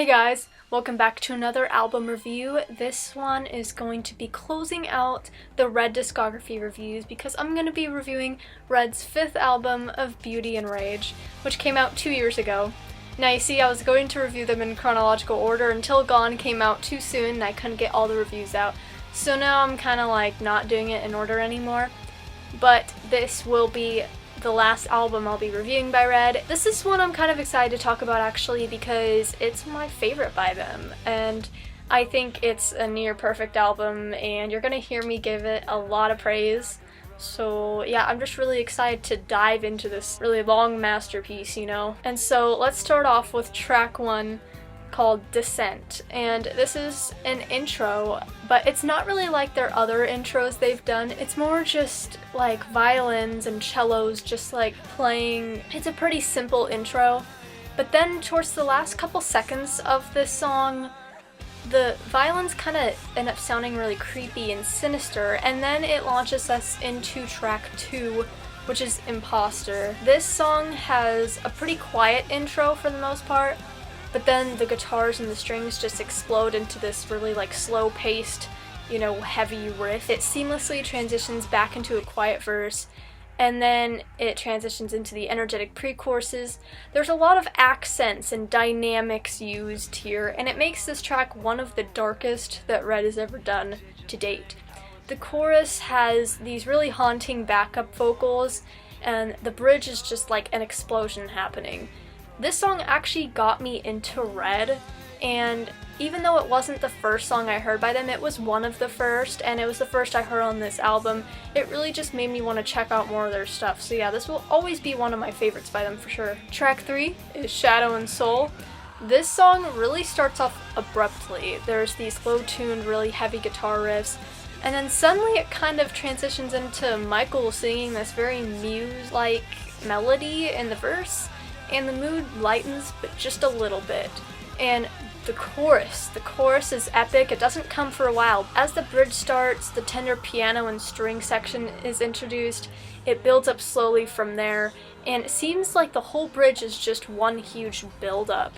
Hey guys, welcome back to another album review. This one is going to be closing out the Red discography reviews because I'm going to be reviewing Red's 5th album of Beauty and Rage, which came out 2 years ago. Now you see, I was going to review them in chronological order until Gone came out too soon and I couldn't get all the reviews out. So now I'm kind of like not doing it in order anymore. But this will be the last album I'll be reviewing by Red. This is one I'm kind of excited to talk about actually because it's my favorite by them, and I think it's a near perfect album and you're gonna hear me give it a lot of praise. So yeah, I'm just really excited to dive into this really long masterpiece, you know? And so let's start off with track 1 called Descent, and this is an intro, but it's not really like their other intros they've done. It's more just like violins and cellos just like playing. It's a pretty simple intro, but then towards the last couple seconds of this song, the violins kind of end up sounding really creepy and sinister, and then it launches us into track 2, which is Impostor. This song has a pretty quiet intro for the most part, but then the guitars and the strings just explode into this really like slow-paced, you know, heavy riff. It seamlessly transitions back into a quiet verse, and then it transitions into the energetic pre-choruses. There's a lot of accents and dynamics used here, and it makes this track one of the darkest that Red has ever done to date. The chorus has these really haunting backup vocals, and the bridge is just like an explosion happening. This song actually got me into Red, and even though it wasn't the first song I heard by them, it was one of the first, and it was the first I heard on this album. It really just made me want to check out more of their stuff, so yeah, this will always be one of my favorites by them for sure. Track 3 is Shadow and Soul. This song really starts off abruptly. There's these low-tuned, really heavy guitar riffs, and then suddenly it kind of transitions into Michael singing this very Muse-like melody in the verse, and the mood lightens, but just a little bit. And the chorus is epic. It doesn't come for a while. As the bridge starts, the tender piano and string section is introduced. It builds up slowly from there, and it seems like the whole bridge is just one huge build-up.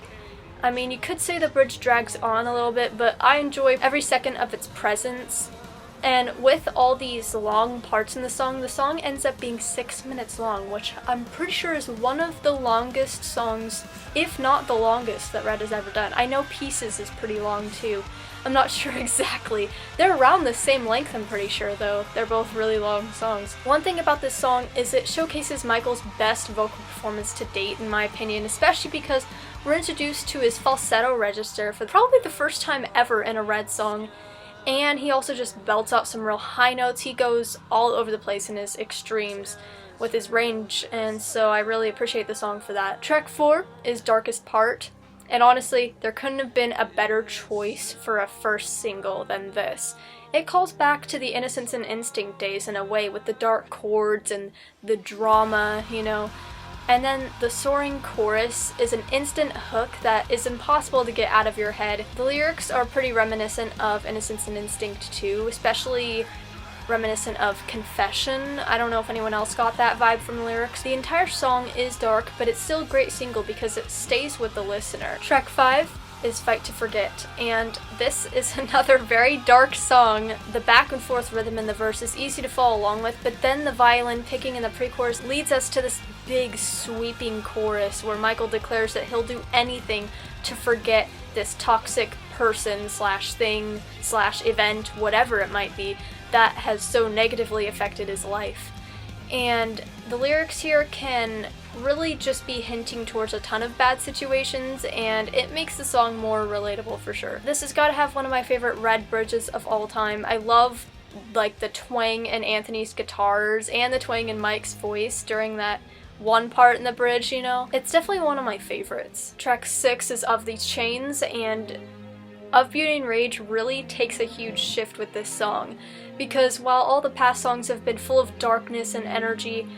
I mean, you could say the bridge drags on a little bit, but I enjoy every second of its presence. And with all these long parts in the song ends up being 6 minutes long, which I'm pretty sure is one of the longest songs, if not the longest, that Red has ever done. I know Pieces is pretty long too. I'm not sure exactly. They're around the same length, I'm pretty sure, though. They're both really long songs. One thing about this song is it showcases Michael's best vocal performance to date, in my opinion, especially because we're introduced to his falsetto register for probably the first time ever in a Red song. And he also just belts out some real high notes. He goes all over the place in his extremes with his range, and so I really appreciate the song for that. Track 4 is Darkest Part, and honestly, there couldn't have been a better choice for a first single than this. It calls back to the Innocence and Instinct days in a way, with the dark chords and the drama, you know. And then the soaring chorus is an instant hook that is impossible to get out of your head. The lyrics are pretty reminiscent of Innocence and Instinct too, especially reminiscent of Confession. I don't know if anyone else got that vibe from the lyrics. The entire song is dark, but it's still a great single because it stays with the listener. Track 5 is Fight to Forget, and this is another very dark song. The back and forth rhythm in the verse is easy to follow along with, but then the violin picking in the pre-chorus leads us to this big sweeping chorus where Michael declares that he'll do anything to forget this toxic person slash thing slash event, whatever it might be, that has so negatively affected his life. And the lyrics here can really just be hinting towards a ton of bad situations, and it makes the song more relatable for sure. This has got to have one of my favorite Red bridges of all time. I love like the twang in Anthony's guitars and the twang in Mike's voice during that one part in the bridge, you know. It's definitely one of my favorites. Track 6 is Of These Chains, and Of Beauty and Rage really takes a huge shift with this song, because while all the past songs have been full of darkness and energy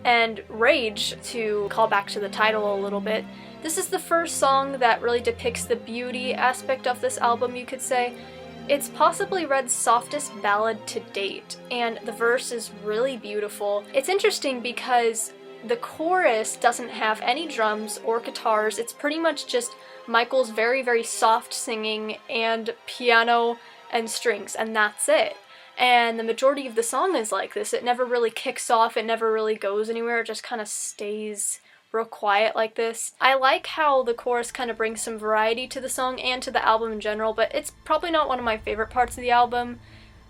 and rage, to call back to the title a little bit, this is the first song that really depicts the beauty aspect of this album, you could say. It's possibly Red's softest ballad to date, and the verse is really beautiful. It's interesting because the chorus doesn't have any drums or guitars. It's pretty much just Michael's very, very soft singing and piano and strings, and that's it. And the majority of the song is like this. It never really kicks off, it never really goes anywhere, it just kind of stays real quiet like this. I like how the chorus kind of brings some variety to the song and to the album in general, but it's probably not one of my favorite parts of the album.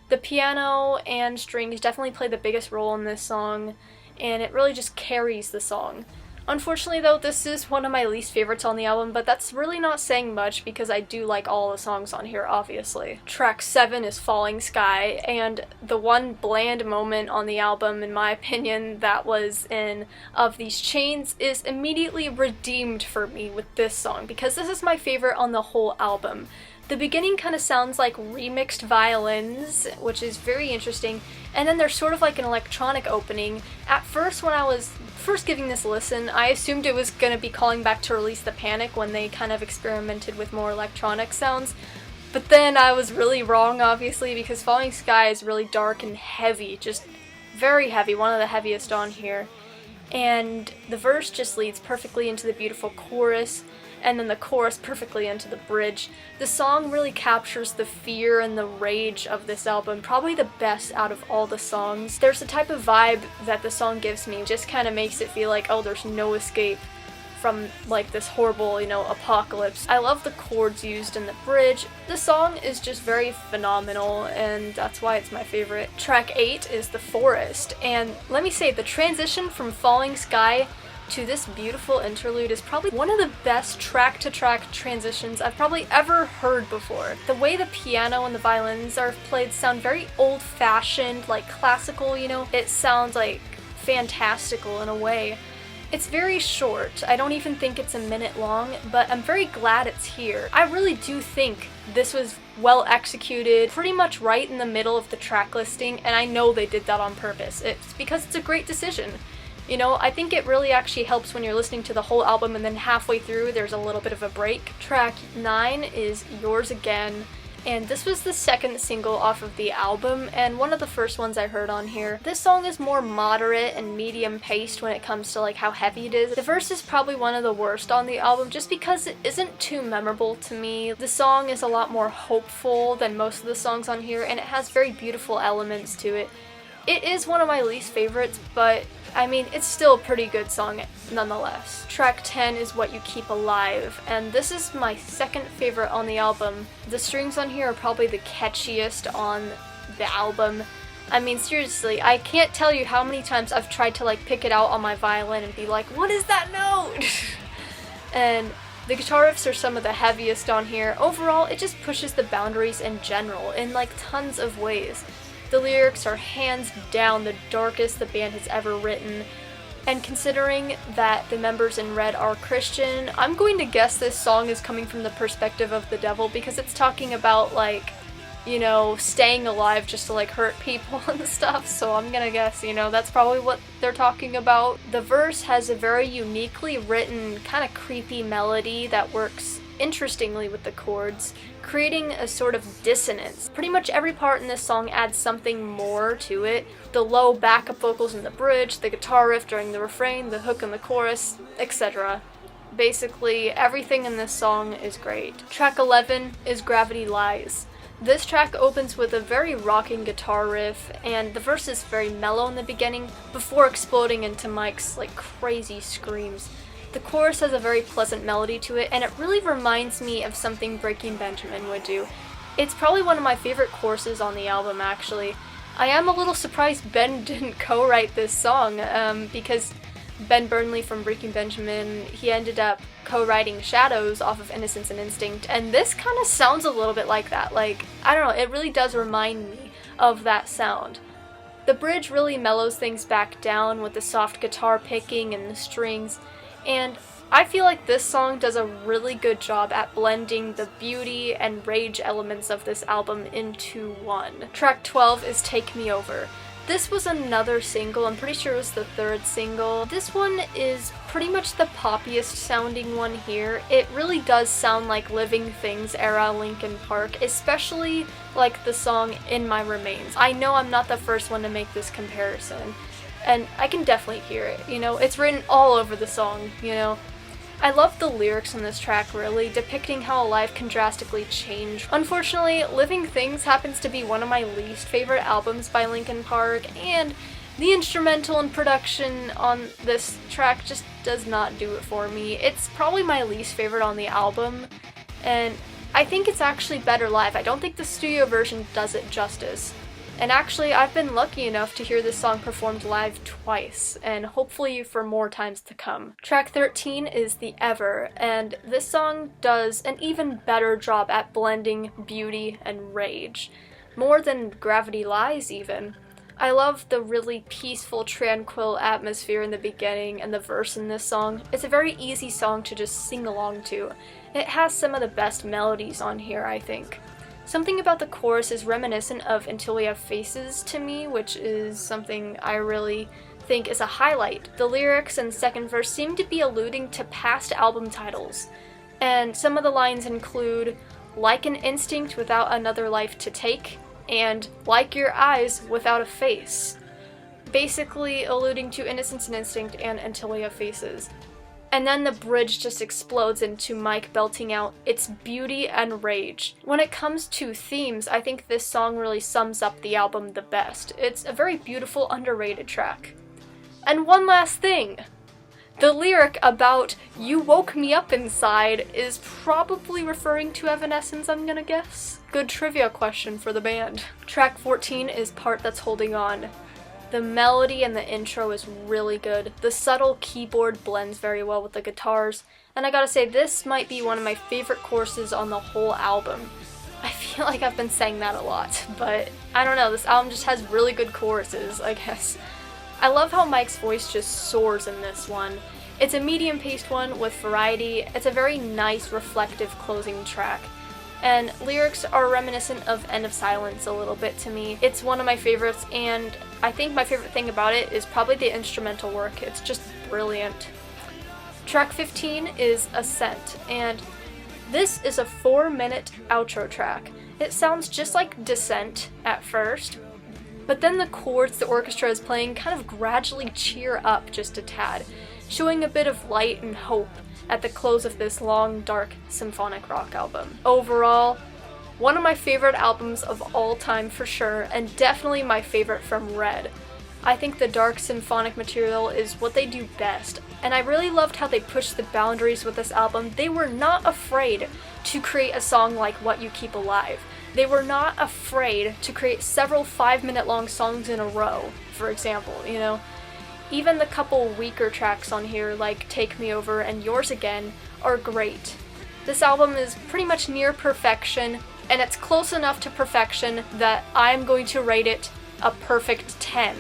The piano and strings definitely play the biggest role in this song, and it really just carries the song. Unfortunately though, this is one of my least favorites on the album, but that's really not saying much because I do like all the songs on here, obviously. Track 7 is Falling Sky, and the one bland moment on the album, in my opinion, that was in Of These Chains is immediately redeemed for me with this song, because this is my favorite on the whole album. The beginning kind of sounds like remixed violins, which is very interesting, and then there's sort of like an electronic opening. At first, when I was first giving this a listen, I assumed it was going to be calling back to Release the Panic when they kind of experimented with more electronic sounds, but then I was really wrong, obviously, because Falling Sky is really dark and heavy, just very heavy, one of the heaviest on here. And the verse just leads perfectly into the beautiful chorus, and then the chorus perfectly into the bridge. The song really captures the fear and the rage of this album, probably the best out of all the songs. There's a type of vibe that the song gives me, just kind of makes it feel like, oh, there's no escape from like this horrible, apocalypse. I love the chords used in the bridge. The song is just very phenomenal, and that's why it's my favorite. Track 8 is The Forest, and let me say, the transition from Falling Sky to this beautiful interlude is probably one of the best track-to-track transitions I've probably ever heard before. The way the piano and the violins are played sound very old-fashioned, like classical, It sounds like fantastical in a way. It's very short. I don't even think it's a minute long, but I'm very glad it's here. I really do think this was well executed, pretty much right in the middle of the track listing, and I know they did that on purpose. It's because it's a great decision. I think it really actually helps when you're listening to the whole album and then halfway through there's a little bit of a break. Track 9 is Yours Again, and this was the second single off of the album and one of the first ones I heard on here. This song is more moderate and medium paced when it comes to like how heavy it is. The verse is probably one of the worst on the album just because it isn't too memorable to me. The song is a lot more hopeful than most of the songs on here, and it has very beautiful elements to it. It is one of my least favorites, but I mean, it's still a pretty good song nonetheless. Track 10 is What You Keep Alive, and this is my second favorite on the album. The strings on here are probably the catchiest on the album. I mean, seriously, I can't tell you how many times I've tried to like pick it out on my violin and be like, what is that note? And the guitar riffs are some of the heaviest on here. Overall, it just pushes the boundaries in general in like tons of ways. The lyrics are hands down the darkest the band has ever written, and considering that the members in Red are Christian, I'm going to guess this song is coming from the perspective of the devil because it's talking about like, staying alive just to like hurt people and stuff, so I'm gonna guess, that's probably what they're talking about. The verse has a very uniquely written, kind of creepy melody that works interestingly with the chords, creating a sort of dissonance. Pretty much every part in this song adds something more to it. The low backup vocals in the bridge, the guitar riff during the refrain, the hook in the chorus, etc. Basically, everything in this song is great. Track 11 is Gravity Lies. This track opens with a very rocking guitar riff, and the verse is very mellow in the beginning before exploding into Mike's like crazy screams. The chorus has a very pleasant melody to it, and it really reminds me of something Breaking Benjamin would do. It's probably one of my favorite choruses on the album, actually. I am a little surprised Ben didn't co-write this song, because Ben Burnley from Breaking Benjamin, he ended up co-writing Shadows off of Innocence and Instinct, and this kind of sounds a little bit like that. Like, I don't know, it really does remind me of that sound. The bridge really mellows things back down with the soft guitar picking and the strings, and I feel like this song does a really good job at blending the beauty and rage elements of this album into one. Track 12 is Take Me Over. This was another single, I'm pretty sure it was the third single. This one is pretty much the poppiest sounding one here. It really does sound like Living Things era Linkin Park, especially like the song In My Remains. I know I'm not the first one to make this comparison. and I can definitely hear it, you know? It's written all over the song, you know? I love the lyrics in this track, really, depicting how a life can drastically change. Unfortunately, Living Things happens to be one of my least favorite albums by Linkin Park, and the instrumental and production on this track just does not do it for me. It's probably my least favorite on the album, and I think it's actually better live. I don't think the studio version does it justice. And actually, I've been lucky enough to hear this song performed live twice, and hopefully for more times to come. Track 13 is The Ever, and this song does an even better job at blending beauty and rage. More than Gravity Lies, even. I love the really peaceful, tranquil atmosphere in the beginning and the verse in this song. It's a very easy song to just sing along to. It has some of the best melodies on here, I think. Something about the chorus is reminiscent of Until We Have Faces to me, which is something I really think is a highlight. The lyrics and second verse seem to be alluding to past album titles, and some of the lines include, like an instinct without another life to take, and like your eyes without a face. Basically alluding to Innocence and Instinct and Until We Have Faces. And then the bridge just explodes into Mike belting out, "It's beauty and rage." When it comes to themes, I think this song really sums up the album the best. It's a very beautiful, underrated track. And one last thing! The lyric about "you woke me up inside" is probably referring to Evanescence, I'm gonna guess. Good trivia question for the band. Track 14 is Part That's Holding On. The melody and the intro is really good. The subtle keyboard blends very well with the guitars, and I gotta say, this might be one of my favorite choruses on the whole album. I feel like I've been saying that a lot, but I don't know, this album just has really good choruses, I guess. I love how Mike's voice just soars in this one. It's a medium-paced one with variety. It's a very nice, reflective closing track. And lyrics are reminiscent of End of Silence a little bit to me. It's one of my favorites, and I think my favorite thing about it is probably the instrumental work. It's just brilliant. Track 15 is Ascent, and this is a 4-minute outro track. It sounds just like Descent at first, but then the chords the orchestra is playing kind of gradually cheer up just a tad, showing a bit of light and hope at the close of this long, dark symphonic rock album. Overall, one of my favorite albums of all time for sure, and definitely my favorite from Red. I think the dark symphonic material is what they do best, and I really loved how they pushed the boundaries with this album. They were not afraid to create a song like What You Keep Alive. They were not afraid to create several 5-minute long songs in a row, for example, you know? Even the couple weaker tracks on here, like Take Me Over and Yours Again, are great. This album is pretty much near perfection, and it's close enough to perfection that I'm going to rate it a perfect 10.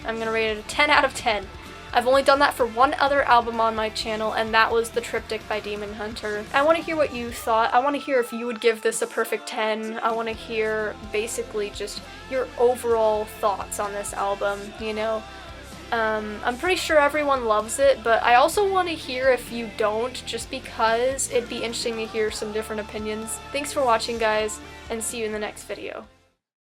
I'm going to rate it a 10 out of 10. I've only done that for one other album on my channel, and that was The Triptych by Demon Hunter. I want to hear what you thought. I want to hear if you would give this a perfect 10. I want to hear basically just your overall thoughts on this album, you know? I'm pretty sure everyone loves it, but I also want to hear if you don't, just because it'd be interesting to hear some different opinions. Thanks for watching, guys, and see you in the next video.